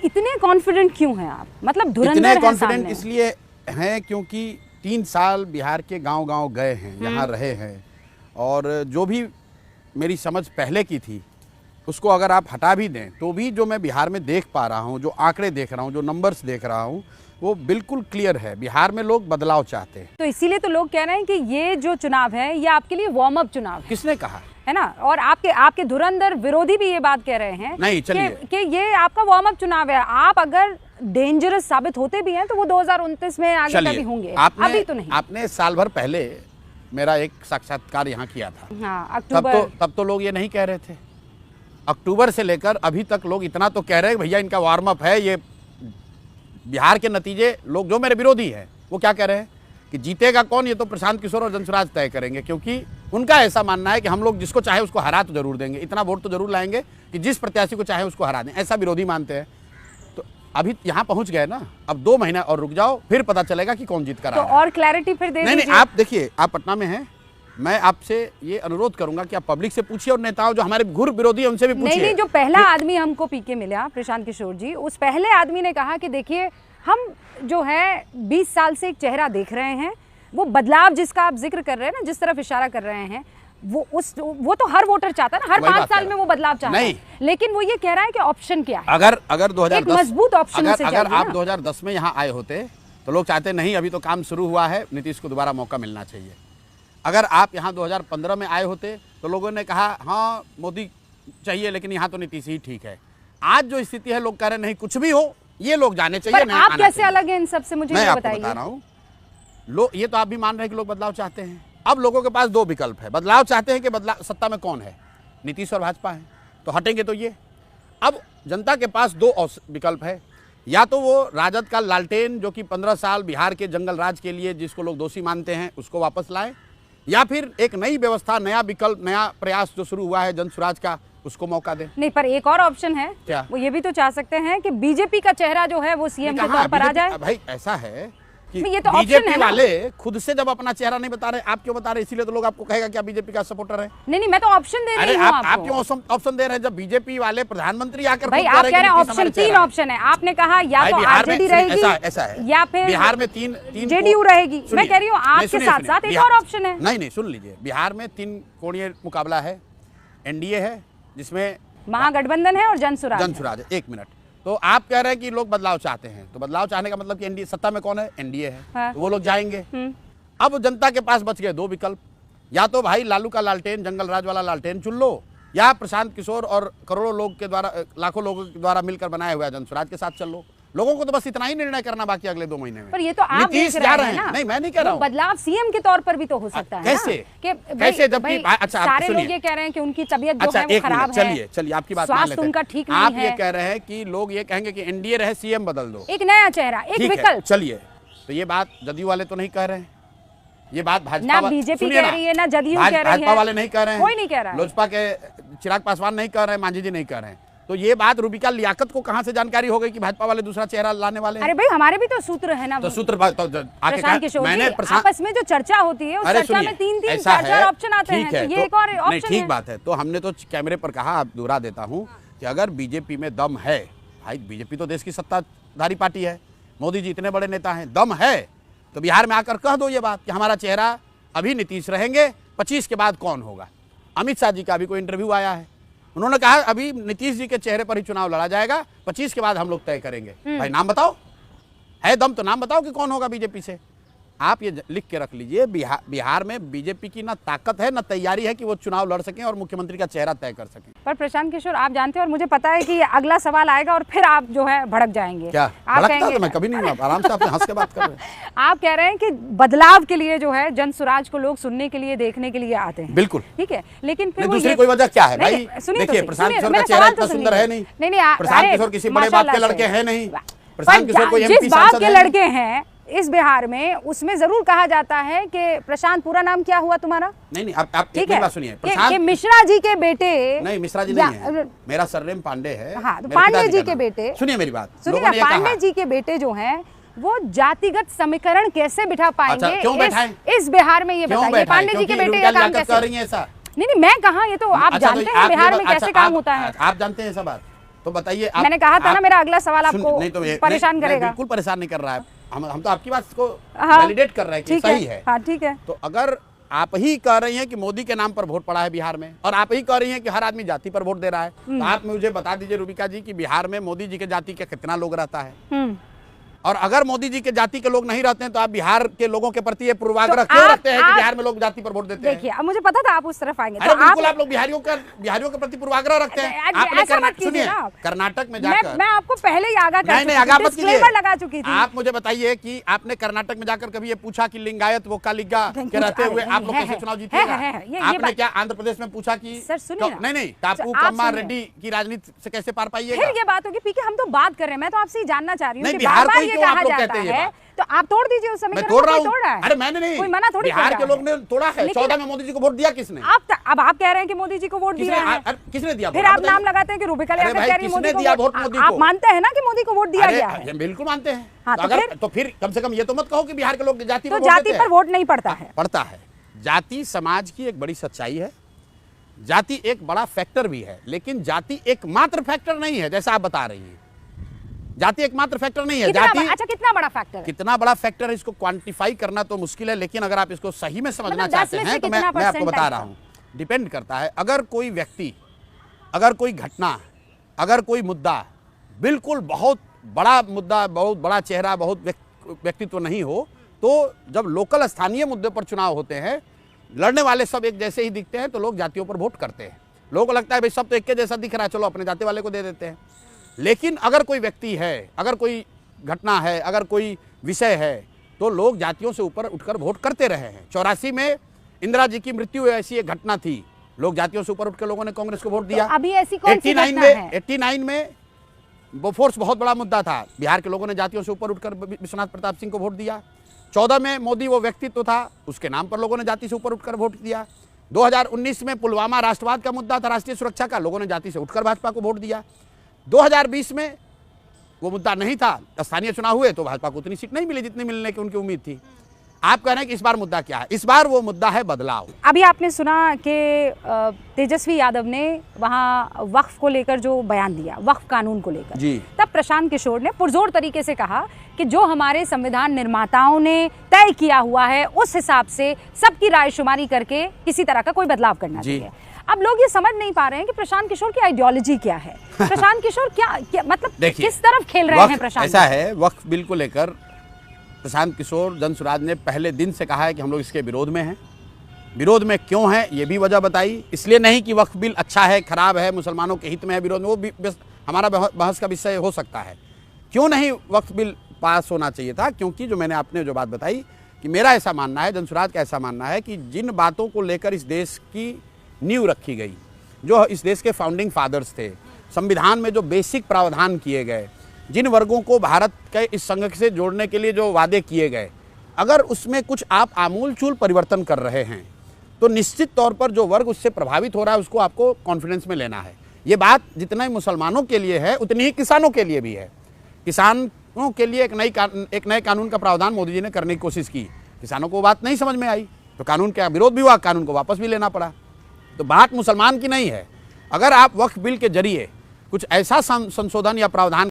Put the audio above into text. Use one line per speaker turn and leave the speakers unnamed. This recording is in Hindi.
इतने कॉन्फिडेंट क्यों हैं आप? मतलब धुरंधर
इतने
हैं
कॉन्फिडेंट
सामने।
इसलिए हैं क्योंकि 3 साल बिहार के गांव-गांव गए हैं, यहाँ रहे हैं, और जो भी मेरी समझ पहले की थी उसको अगर आप हटा भी दें तो भी जो मैं बिहार में देख पा रहा हूँ, जो आंकड़े देख रहा हूँ, जो नंबर्स देख रहा हूँ, वो बिल्कुल क्लियर है। बिहार में लोग बदलाव चाहते हैं।
तो इसीलिए तो लोग कह रहे हैं कि ये जो चुनाव है ये आपके लिए वार्म अप चुनाव है।
किसने कहा?
है ना? और आपके धुरंधर विरोधी भी ये बात कह रहे हैं
नहीं, चलिए
कि ये आपका वार्म अप चुनाव है। आप अगर डेंजरस साबित होते भी हैं तो वो 2029 में आगे कभी होंगे, अभी तो नहीं।
आपने साल भर पहले मेरा एक साक्षात्कार यहाँ किया था।
हाँ, अक्टूबर।
तब तो लोग ये नहीं कह रहे थे। अक्टूबर से लेकर अभी तक लोग इतना तो कह रहे हैं भैया इनका वार्म अप है। ये बिहार के नतीजे, लोग जो मेरे विरोधी हैं वो क्या कह रहे हैं कि जीतेगा कौन, ये तो प्रशांत किशोर और जनसुराज तय करेंगे, क्योंकि उनका ऐसा मानना है कि हम लोग जिसको चाहे उसको हरा तो जरूर देंगे, इतना वोट तो जरूर लाएंगे कि जिस प्रत्याशी को चाहे उसको हरा दें, ऐसा विरोधी मानते हैं। तो अभी यहाँ पहुंच गए ना, अब 2 महीना और रुक जाओ, फिर पता चलेगा कि कौन जीत कर
तो और क्लैरिटी फिर दे
नहीं, आप देखिए, आप पटना में हैं, मैं आपसे ये अनुरोध करूंगा कि आप पब्लिक से पूछिए और नेताओं जो हमारे घुर विरोधी है उनसे भी पूछिए।
नहीं, जो पहला आदमी हमको पीके मिला, प्रशांत किशोर जी, उस पहले आदमी ने कहा कि देखिए हम जो है 20 साल से एक चेहरा देख रहे हैं, वो बदलाव जिसका आप जिक्र कर रहे हैं ना, जिस तरफ इशारा कर रहे हैं, वो तो हर वोटर चाहता है ना, हर 5 साल में वो बदलाव चाहता है। लेकिन वो ये कह रहा है कि ऑप्शन क्या है।
अगर 2010
मजबूत ऑप्शन
अगर आप 2010 में यहाँ आए होते तो लोग चाहते नहीं, अभी तो काम शुरू हुआ है, नीतीश को दोबारा मौका मिलना चाहिए। अगर आप यहाँ 2015 में आए होते तो लोगों ने कहा हाँ मोदी चाहिए, लेकिन यहाँ तो नीतीश ही ठीक है। आज जो स्थिति है, लोग कह रहे नहीं कुछ भी हो, ये लोग जाने चाहिए।
पर आप कैसे अलग हैं इन सब से, मुझे ये बताइए।
बता रहा हूँ, ये तो आप भी मान रहे हैं कि लोग बदलाव चाहते हैं। अब लोगों के पास 2 विकल्प है। बदलाव चाहते हैं कि बदलाव सत्ता में कौन है, नीतीश और भाजपा है, तो हटेंगे तो ये। अब जनता के पास 2 विकल्प है, या तो वो राजद का लालटेन जो कि 15 साल बिहार के जंगल राज के लिए जिसको लोग दोषी मानते हैं उसको वापस लाए, या फिर एक नई व्यवस्था, नया विकल्प, नया प्रयास जो शुरू हुआ है जनसुराज का, उसको मौका दे।
नहीं, पर एक और ऑप्शन है।
क्या?
वो ये भी तो चाह सकते हैं कि बीजेपी का चेहरा जो है वो सीएम के तौर पर आ जाए।
भाई ऐसा है कि
ये तो
बीजेपी वाले खुद से जब अपना चेहरा नहीं बता रहे, आप क्यों बता रहे? इसीलिए तो लोग आपको कहेगा कि आप बीजेपी का सपोर्टर है।
नहीं, मैं तो ऑप्शन दे रही हूं आपको।
आप क्यों ऑप्शन दे रहे हैं जब बीजेपी वाले प्रधानमंत्री आकर
भाई आप कह रहे हैं ऑप्शन 3 ऑप्शन है। आपने कहा या तो आरजेडी रहेगी,
ऐसा है,
या फिर
बिहार में 3
जेडीयू रहेगी। मैं कह रही हूँ आपके साथ साथ एक और ऑप्शन है।
नहीं, सुन लीजिए, बिहार में 3 कोणीय मुकाबला है। एनडीए है जिसमें
महागठबंधन है और जनसुराज है।
1 मिनट। तो आप कह रहे हैं कि लोग बदलाव चाहते हैं, तो बदलाव चाहने का मतलब कि एनडीए सत्ता में कौन है? एनडीए है। हाँ। तो वो लोग जाएंगे। अब जनता के पास बच गए 2 विकल्प, या तो भाई लालू का लालटेन, जंगल राज वाला लालटेन चुन लो, या प्रशांत किशोर और करोड़ों लोग के द्वारा, लाखों लोगों के द्वारा मिलकर बनाया हुआ जनसुराज के साथ चल लो। लोगों को तो बस इतना ही निर्णय करना बाकी अगले 2 महीने में।
पर ये तो आप
नीतीश जा रहे हैं। नहीं, मैं नहीं कह रहा हूं।
बदलाव सीएम के तौर पर भी तो हो सकता है।
कैसे जबकि अच्छा,
सारे लोग ये कह रहे हैं कि उनकी तबीयत जो है वो खराब है।
चलिए आपकी बात
मान लेते हैं। उनका ठीक नहीं है।
आप ये कह रहे हैं कि लोग ये कहेंगे कि एनडीए रहे, सीएम बदल दो,
एक नया चेहरा, एक विकल्प।
चलिए, तो ये बात जदयू वाले तो नहीं कह रहे हैं, ये बात भाजपा
ना बीजेपी कह रही है, ना जदयू कह रही है,
भाजपा वाले नहीं कह रहे हैं,
कोई नहीं कह रहा है,
लोजपा के चिराग पासवान नहीं कह रहे हैं, मांझी जी नहीं कह रहे हैं। तो ये बात रूबिका लियाकत को कहां से जानकारी हो गई कि भाजपा वाले दूसरा चेहरा लाने वाले हैं?
अरे भाई हमारे भी तो सूत्र है ना।
तो सूत्र
मैंने आपस में जो चर्चा होती है उस चर्चा में 3-3 4-4 ऑप्शन आते हैं, तो ये एक और ऑप्शन है।
ठीक बात है। तो हमने तो कैमरे पर कहा, आप दोहरा देता हूं कि अगर बीजेपी में दम है, भाई बीजेपी तो देश की सत्ताधारी पार्टी है, मोदी जी इतने बड़े नेता हैं, दम है तो बिहार में आकर कह दो ये बात कि हमारा चेहरा अभी नीतीश रहेंगे, 25 के बाद कौन होगा। अमित शाह जी का अभी कोई इंटरव्यू आया है, उन्होंने कहा अभी नीतीश जी के चेहरे पर ही चुनाव लड़ा जाएगा, 25 के बाद हम लोग तय करेंगे। भाई नाम बताओ, है दम तो नाम बताओ कि कौन होगा बीजेपी से। आप ये लिख के रख लीजिए, बिहार में बीजेपी की ना ताकत है ना तैयारी है कि वो चुनाव लड़ सकें और मुख्यमंत्री का चेहरा तय कर सकें।
पर प्रशांत किशोर, आप जानते हैं और मुझे पता है कि अगला सवाल आएगा और फिर आप जो है भड़क जाएंगे।
क्या
आप कहेंगे?
तो मैं कभी नहीं, आराम से आपसे हंस के बात कर रहे हैं।
आप कह रहे हैं कि बदलाव के लिए जो है जनसुराज को लोग सुनने के लिए, देखने के लिए आते हैं।
बिल्कुल
ठीक है, लेकिन फिर
दूसरी कोई वजह क्या है भाई? देखिए, प्रशांत किशोर का चेहरा इतना सुंदर है नहीं। प्रशांत किशोर किसी बड़े बाप के लड़के हैं नहीं। प्रशांत किशोर कोई एमपी
जिस बाप के लड़के हैं इस बिहार में, उसमें जरूर कहा जाता है कि प्रशांत, पूरा नाम क्या हुआ तुम्हारा?
नहीं, आप एक बात सुनिए।
प्रशांत मिश्रा जी के बेटे।
नहीं, मिश्रा जी नहीं है, मेरा सरनेम पांडे है।
हाँ, तो पांडे जी के बेटे।
सुनिए मेरी बात,
सुनिए ना, पांडे जी के बेटे जो हैं वो जातिगत समीकरण कैसे बिठा पाएंगे?
क्यों बैठाएं?
इस बिहार में ये बताइए, पांडे जी के बेटे का काम कैसे?
ऐसा
नहीं, मैं कहा, ये तो आप जानते हैं बिहार में कैसे काम होता है।
आप जानते हैं सब बात। तो बताइए
मैंने कहा था ना, मेरा अगला सवाल आपको परेशान करेगा।
बिल्कुल परेशान नहीं कर रहा है, हम तो आपकी बात को
हाँ,
वैलिडेट कर रहे हैं कि सही है।
हाँ ठीक है।
तो अगर आप ही कह रही हैं कि मोदी के नाम पर वोट पड़ा है बिहार में, और आप ही कह रही हैं कि हर आदमी जाति पर वोट दे रहा है, तो आप मुझे बता दीजिए रूबिका जी कि बिहार में मोदी जी के जाति के कितना लोग रहता है? और अगर मोदी जी के जाति के लोग नहीं रहते हैं तो आप बिहार के लोगों के प्रति ये पूर्वाग्रह क्यों रखते हैं कि बिहार में लोग जाति पर वोट देते हैं?
देखिए, अब मुझे पता था आप उस तरफ आएंगे।
अरे बिल्कुल, आप लोग बिहारियों के प्रति पूर्वाग्रह रखते हैं। आपने सुनिए, कर्नाटक में जाकर
मैं आपको पहले ही आगाह कर लगा चुकी थी।
आप मुझे बताइए कि आपने कर्नाटक में जाकर कभी ये पूछा कि लिंगायत वो कालिगा के रहते हुए आप लोग कैसे चुनाव जीतेगा? आपने क्या आंध्र प्रदेश में पूछा कि नहीं टापू कम्मा रेड्डी की राजनीति से कैसे पार पाइएगा?
फिर ये बात होगी, पीके हम तो बात कर रहे हैं, मैं तो आपसे ही जानना चाह रही हूँ।
बिहार को क्यों आप लोग कहते हैं?
तो आप तोड़ दीजिए उस समीकरण।
मैं तोड़ रहा हूँ।
अरे
मैंने नहीं,
कोई मना थोड़ी
बिहार के लोग ने तोड़ा है। 14 में मोदी जी को वोट दिया किसने?
अब आप कह रहे हैं कि मोदी जी को वोट दिया है।
किसने दिया?
फिर आप नाम लगाते हैं कि रूबिका लियाकत कह रही है मोदी को
दिया वोट। मोदी को
आप मानते हैं ना कि मोदी को वोट दिया गया है?
बिल्कुल मानते हैं।
हाँ,
तो फिर कम से कम ये तो मत कहो कि बिहार के लोग जाति
पर वोट नहीं पड़ता है।
पड़ता है। जाति समाज की एक बड़ी सच्चाई है, जाति एक बड़ा फैक्टर भी है, लेकिन जाति एकमात्र फैक्टर नहीं है जैसा आप बता रही हैं। जाति एकमात्र फैक्टर नहीं है। जाति
कितना बड़ा फैक्टर है?
कितना बड़ा फैक्टर है इसको क्वांटिफाई करना तो मुश्किल है, लेकिन अगर आप इसको सही में समझना चाहते हैं तो मैं आपको बता रहा हूं। डिपेंड करता है, अगर कोई व्यक्ति, अगर कोई घटना, अगर कोई मुद्दा बिल्कुल बहुत बड़ा मुद्दा, बहुत बड़ा चेहरा, बहुत व्यक्तित्व नहीं हो, तो जब लोकल स्थानीय मुद्दे पर चुनाव होते हैं, लड़ने वाले सब एक जैसे ही दिखते हैं तो लोग जातियों पर वोट करते हैं। लोगों को लगता है भाई सब तो एक के जैसा दिख रहा है, चलो अपने जाति वाले को दे देते हैं। लेकिन अगर कोई व्यक्ति है, अगर कोई घटना है, अगर कोई विषय है, तो लोग जातियों से ऊपर उठकर वोट करते रहे हैं। 84 में इंदिरा जी की मृत्यु ऐसी एक घटना थी, लोग जातियों से ऊपर उठकर लोगों ने कांग्रेस को वोट दिया।
तो अभी ऐसी कौन सी घटना है?
89 में बोफोर्स बहुत बड़ा मुद्दा था, बिहार के लोगों ने जातियों से ऊपर उठकर विश्वनाथ प्रताप सिंह को वोट दिया। 14 में मोदी वो व्यक्तित्व था, उसके नाम पर लोगों ने जाति से ऊपर उठकर वोट दिया। 2019 में पुलवामा राष्ट्रवाद का मुद्दा था, राष्ट्रीय सुरक्षा का, लोगों ने जाति से उठकर भाजपा को वोट दिया। 2020 में वो मुद्दा नहीं था, स्थानीय चुनाव हुए तो भाजपा को उतनी सीट नहीं मिली जितनी मिलने की उनकी उम्मीद थी। आप कह रहे हैं कि इस बार मुद्दा क्या है? इस बार वो मुद्दा है बदलाव।
अभी आपने सुना कि तेजस्वी यादव ने वहाँ वक्फ को लेकर जो बयान दिया, वक्फ कानून को लेकर जी, तब प्रशांत किशोर ने पुरजोर तरीके से कहा कि जो हमारे संविधान निर्माताओं ने तय किया हुआ है उस हिसाब से सबकी रायशुमारी करके किसी तरह का कोई बदलाव करना चाहिए। अब लोग ये समझ नहीं पा रहे हैं कि प्रशांत किशोर की आइडियोलॉजी क्या है। प्रशांत किशोर क्या मतलब किस तरफ खेल रहे हैं प्रशांत?
ऐसा है, वक्फ बिल को लेकर प्रशांत किशोर, जनसुराज ने पहले दिन से कहा है कि हम लोग इसके विरोध में हैं। विरोध में क्यों है ये भी वजह बताई, इसलिए नहीं कि वक्फ बिल अच्छा है, खराब है, मुसलमानों के हित में है, विरोध में, वो भी हमारा बहस का विषय हो सकता है। क्यों नहीं वक्फ बिल पास होना चाहिए था? क्योंकि जो मैंने आपने जो बात बताई कि मेरा ऐसा मानना है, जनसुराज का ऐसा मानना है कि जिन बातों को लेकर इस देश की नींव रखी गई, जो इस देश के फाउंडिंग फादर्स थे, संविधान में जो बेसिक प्रावधान किए गए, जिन वर्गों को भारत के इस संघ से जोड़ने के लिए जो वादे किए गए, अगर उसमें कुछ आप आमूलचूल परिवर्तन कर रहे हैं तो निश्चित तौर पर जो वर्ग उससे प्रभावित हो रहा है उसको आपको कॉन्फिडेंस में लेना है। ये बात जितना ही मुसलमानों के लिए है उतनी ही किसानों के लिए भी है। किसानों के लिए एक नए कानून का प्रावधान मोदी जी ने करने की कोशिश की, किसानों को बात नहीं समझ में आई तो कानून का विरोध भी हुआ, कानून को वापस भी लेना पड़ा। तो बात मुसलमान की नहीं है। अगर आप वक्फ बिल के जरिए कुछ ऐसा संशोधन या प्रावधान